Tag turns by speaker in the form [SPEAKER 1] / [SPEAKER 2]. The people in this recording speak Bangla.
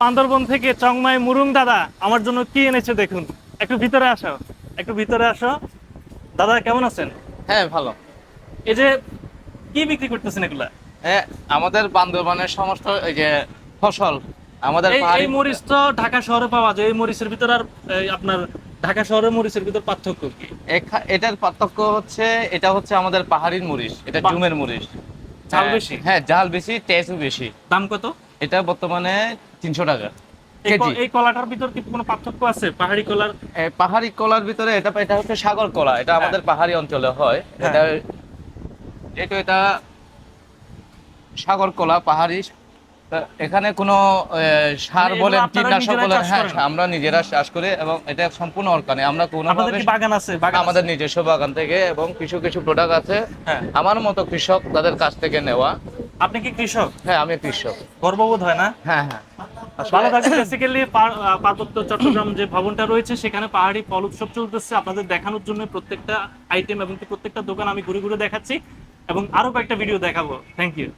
[SPEAKER 1] বান্দরবন থেকে চংমাই মুরুং দাদা আমার জন্য কি এনেছে দেখুন। একটু ভিতরে আসো, একটু ভিতরে আসো। দাদা কেমন আছেন?
[SPEAKER 2] হ্যাঁ, ভালো।
[SPEAKER 1] এই যে কি বিক্রি করতেছেন এগুলা?
[SPEAKER 2] হ্যাঁ, আমাদের বান্দরবানের সমস্ত এই যে ফসল আমাদের
[SPEAKER 1] এই
[SPEAKER 2] পাহাড়ি
[SPEAKER 1] এই মরিচ তো ঢাকা শহরে পাওয়া যায়, এই মরিচের ভিতর আর এই আপনার ঢাকা শহরের মরিচের ভিতর পার্থক্য কি?
[SPEAKER 2] এটার পার্থক্য হচ্ছে, এটা হচ্ছে আমাদের পাহাড়ির মরিচ, এটা
[SPEAKER 1] বাহ।
[SPEAKER 2] জুমের মরিচ।
[SPEAKER 1] ঝাল বেশি?
[SPEAKER 2] হ্যাঁ, ঝাল বেশি, টেস্টও বেশি।
[SPEAKER 1] দাম কত?
[SPEAKER 2] এটা বর্তমানে 300 টাকা
[SPEAKER 1] এই
[SPEAKER 2] কেজি।
[SPEAKER 1] এই কলাটার ভিতর কি কোনো পার্থক্য আছে পাহাড়ি কলার?
[SPEAKER 2] পাহাড়ি কলার ভিতরে এটা হচ্ছে সাগর কলা, এটা আমাদের পাহাড়ি অঞ্চলে হয়।
[SPEAKER 1] হ্যাঁ।
[SPEAKER 2] এটা যেহেতু এটা সাগর কলা পাহাড়ি, তা এখানে কোনো সার
[SPEAKER 1] মানে এগুলো
[SPEAKER 2] বলেন
[SPEAKER 1] আপনারা
[SPEAKER 2] কীটনাশক
[SPEAKER 1] নিজেরা
[SPEAKER 2] বলেন,
[SPEAKER 1] চাষ
[SPEAKER 2] হ্যাঁ
[SPEAKER 1] করেন?
[SPEAKER 2] আমরা নিজেরা চাষ করি এবং এটা সম্পূর্ণ অর্গানিক। আমরা
[SPEAKER 1] আপনাদের
[SPEAKER 2] কোনোভাবে
[SPEAKER 1] কি বাগান আছে? বাগান
[SPEAKER 2] আমাদের
[SPEAKER 1] আছে?
[SPEAKER 2] নিজস্ব বাগান থেকে এবং কিছু কিছু প্রোডাক্ট আছে
[SPEAKER 1] হ্যাঁ।
[SPEAKER 2] আমার মতো কৃষক তাদের কাছ থেকে নেওয়া।
[SPEAKER 1] আপনি কি কৃষক?
[SPEAKER 2] হ্যাঁ, আমি কৃষক।
[SPEAKER 1] গর্ববোধ হয় না?
[SPEAKER 2] হ্যাঁ হ্যাঁ,
[SPEAKER 1] ভালো
[SPEAKER 2] আসলে
[SPEAKER 1] থাকবেন। বেসিক্যালি পার্বত্য চট্টগ্রাম যে ভবনটা রয়েছে সেখানে পাহাড়ি ফল উৎসব চলতেছে, আপনাদের দেখানোর জন্য প্রত্যেকটা আইটেম এবং কি প্রত্যেকটা দোকান আমি ঘুরে ঘুরে দেখাচ্ছি এবং আরো কয়েকটা ভিডিও দেখাবো। Thank you.